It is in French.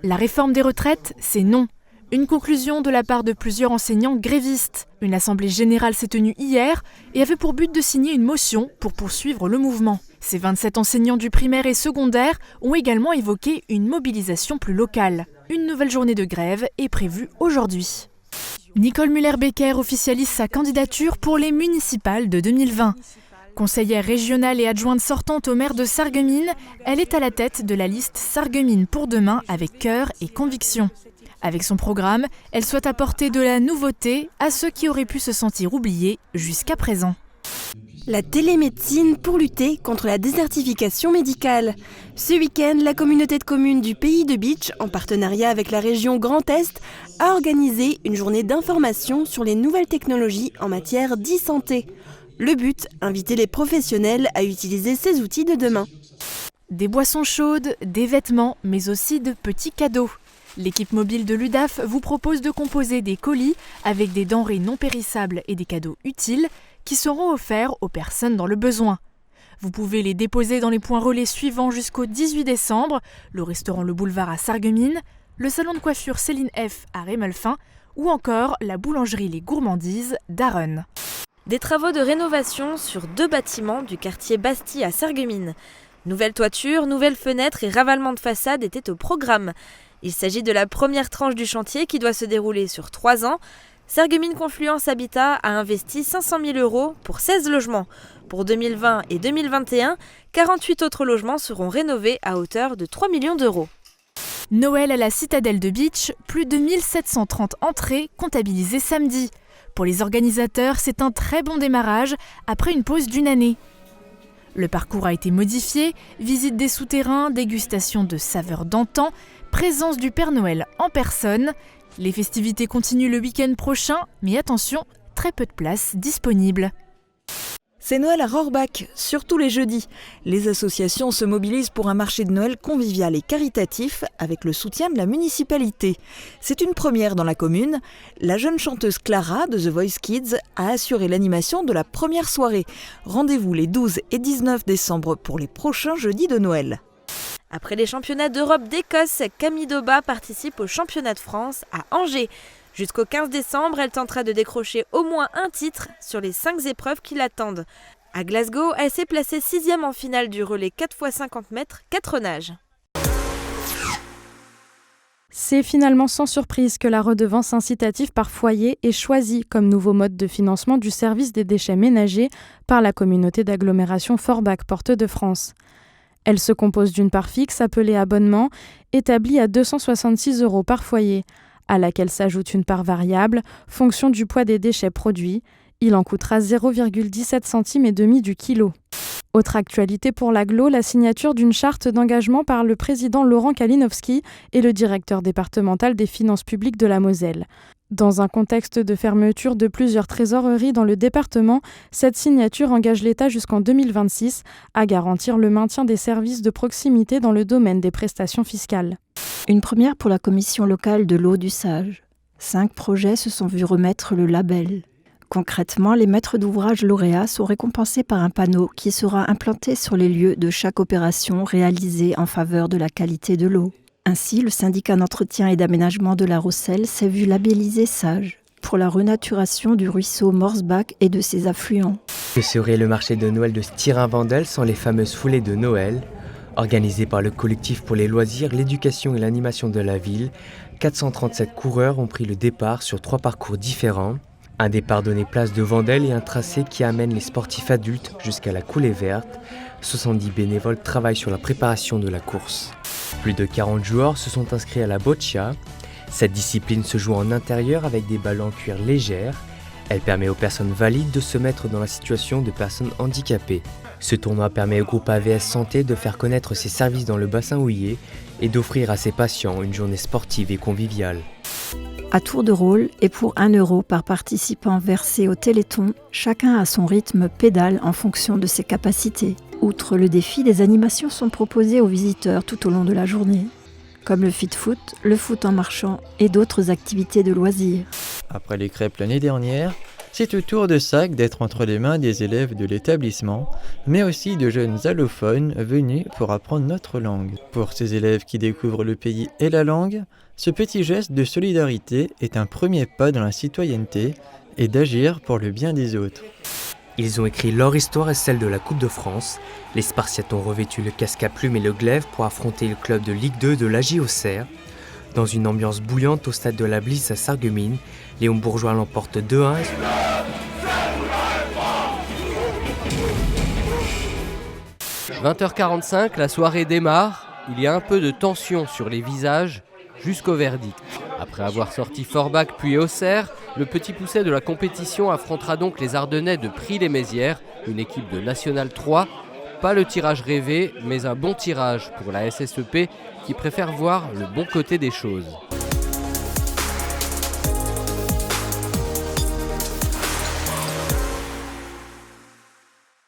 La réforme des retraites, c'est non. Une conclusion de la part de plusieurs enseignants grévistes. Une assemblée générale s'est tenue hier et avait pour but de signer une motion pour poursuivre le mouvement. Ces 27 enseignants du primaire et secondaire ont également évoqué une mobilisation plus locale. Une nouvelle journée de grève est prévue aujourd'hui. Nicole Müller-Becker officialise sa candidature pour les municipales de 2020. Conseillère régionale et adjointe sortante au maire de Sarreguemines, elle est à la tête de la liste Sarreguemines pour demain avec cœur et conviction. Avec son programme, elle souhaite apporter de la nouveauté à ceux qui auraient pu se sentir oubliés jusqu'à présent. La télémédecine pour lutter contre la désertification médicale. Ce week-end, la communauté de communes du Pays de Bitche, en partenariat avec la région Grand Est, a organisé une journée d'information sur les nouvelles technologies en matière d'e-santé. Le but, inviter les professionnels à utiliser ces outils de demain. Des boissons chaudes, des vêtements, mais aussi de petits cadeaux. L'équipe mobile de l'UDAF vous propose de composer des colis avec des denrées non périssables et des cadeaux utiles qui seront offerts aux personnes dans le besoin. Vous pouvez les déposer dans les points relais suivants jusqu'au 18 décembre, le restaurant Le Boulevard à Sarreguemines, le salon de coiffure Céline F à Rémalfin ou encore la boulangerie Les Gourmandises d'Arronnes. Des travaux de rénovation sur 2 bâtiments du quartier Bastille à Sarreguemines. Nouvelle toiture, nouvelles fenêtres et ravalement de façade étaient au programme. Il s'agit de la première tranche du chantier qui doit se dérouler sur 3 ans. Sarreguemines Confluence Habitat a investi 500 000 € pour 16 logements. Pour 2020 et 2021, 48 autres logements seront rénovés à hauteur de 3 millions d'euros. Noël à la citadelle de Bitche, plus de 1730 entrées comptabilisées samedi. Pour les organisateurs, c'est un très bon démarrage après une pause d'1 année. Le parcours a été modifié, visite des souterrains, dégustation de saveurs d'antan, présence du Père Noël en personne. Les festivités continuent le week-end prochain, mais attention, très peu de places disponibles. C'est Noël à Rohrbach, surtout les jeudis. Les associations se mobilisent pour un marché de Noël convivial et caritatif avec le soutien de la municipalité. C'est une première dans la commune. La jeune chanteuse Clara de The Voice Kids a assuré l'animation de la première soirée. Rendez-vous les 12 et 19 décembre pour les prochains jeudis de Noël. Après les championnats d'Europe d'Écosse, Camille Doba participe au championnat de France à Angers. Jusqu'au 15 décembre, elle tentera de décrocher au moins un titre sur les 5 épreuves qui l'attendent. À Glasgow, elle s'est placée 6e en finale du relais 4x50 mètres 4 nages. C'est finalement sans surprise que la redevance incitative par foyer est choisie comme nouveau mode de financement du service des déchets ménagers par la communauté d'agglomération Forbach-Porte de France. Elle se compose d'une part fixe appelée abonnement, établie à 266 € par foyer, à laquelle s'ajoute une part variable, fonction du poids des déchets produits. Il en coûtera 0,17 centimes et demi du kilo. Autre actualité pour l'agglo, la signature d'une charte d'engagement par le président Laurent Kalinowski et le directeur départemental des finances publiques de la Moselle. Dans un contexte de fermeture de plusieurs trésoreries dans le département, cette signature engage l'État jusqu'en 2026 à garantir le maintien des services de proximité dans le domaine des prestations fiscales. Une première pour la commission locale de l'eau du Sage. 5 projets se sont vus remettre le label. Concrètement, les maîtres d'ouvrage lauréats sont récompensés par un panneau qui sera implanté sur les lieux de chaque opération réalisée en faveur de la qualité de l'eau. Ainsi, le syndicat d'entretien et d'aménagement de la Rosselle s'est vu labellisé Sage pour la renaturation du ruisseau Morsbach et de ses affluents. Que serait le marché de Noël de Stirin-Wendel sans les fameuses foulées de Noël ? Organisé par le collectif pour les loisirs, l'éducation et l'animation de la ville, 437 coureurs ont pris le départ sur 3 parcours différents. Un départ donné place de Wendel et un tracé qui amène les sportifs adultes jusqu'à la coulée verte. 70 bénévoles travaillent sur la préparation de la course. Plus de 40 joueurs se sont inscrits à la boccia. Cette discipline se joue en intérieur avec des balles en cuir légères. Elle permet aux personnes valides de se mettre dans la situation de personnes handicapées. Ce tournoi permet au groupe AVS Santé de faire connaître ses services dans le bassin houillé et d'offrir à ses patients une journée sportive et conviviale. À tour de rôle et pour 1 € par participant versé au Téléthon, chacun à son rythme pédale en fonction de ses capacités. Outre le défi, des animations sont proposées aux visiteurs tout au long de la journée. comme le fit-foot, le foot en marchant et d'autres activités de loisirs. Après les crêpes l'année dernière, c'est au tour de SAC d'être entre les mains des élèves de l'établissement, mais aussi de jeunes allophones venus pour apprendre notre langue. Pour ces élèves qui découvrent le pays et la langue, ce petit geste de solidarité est un premier pas dans la citoyenneté et d'agir pour le bien des autres. Ils ont écrit leur histoire et celle de la Coupe de France. Les Spartiates ont revêtu le casque à plumes et le glaive pour affronter le club de Ligue 2 de l'AJ Auxerre. Dans une ambiance bouillante au stade de la Blisse à Sarreguemines, Léon Bourgeois l'emporte 2-1. 20h45, la soirée démarre. Il y a un peu de tension sur les visages jusqu'au verdict. Après avoir sorti Forbach puis Auxerre, le Petit Poucet de la compétition affrontera donc les Ardennais de Prix-les-Mézières, une équipe de National 3. Pas le tirage rêvé, mais un bon tirage pour la SSEP qui préfère voir le bon côté des choses.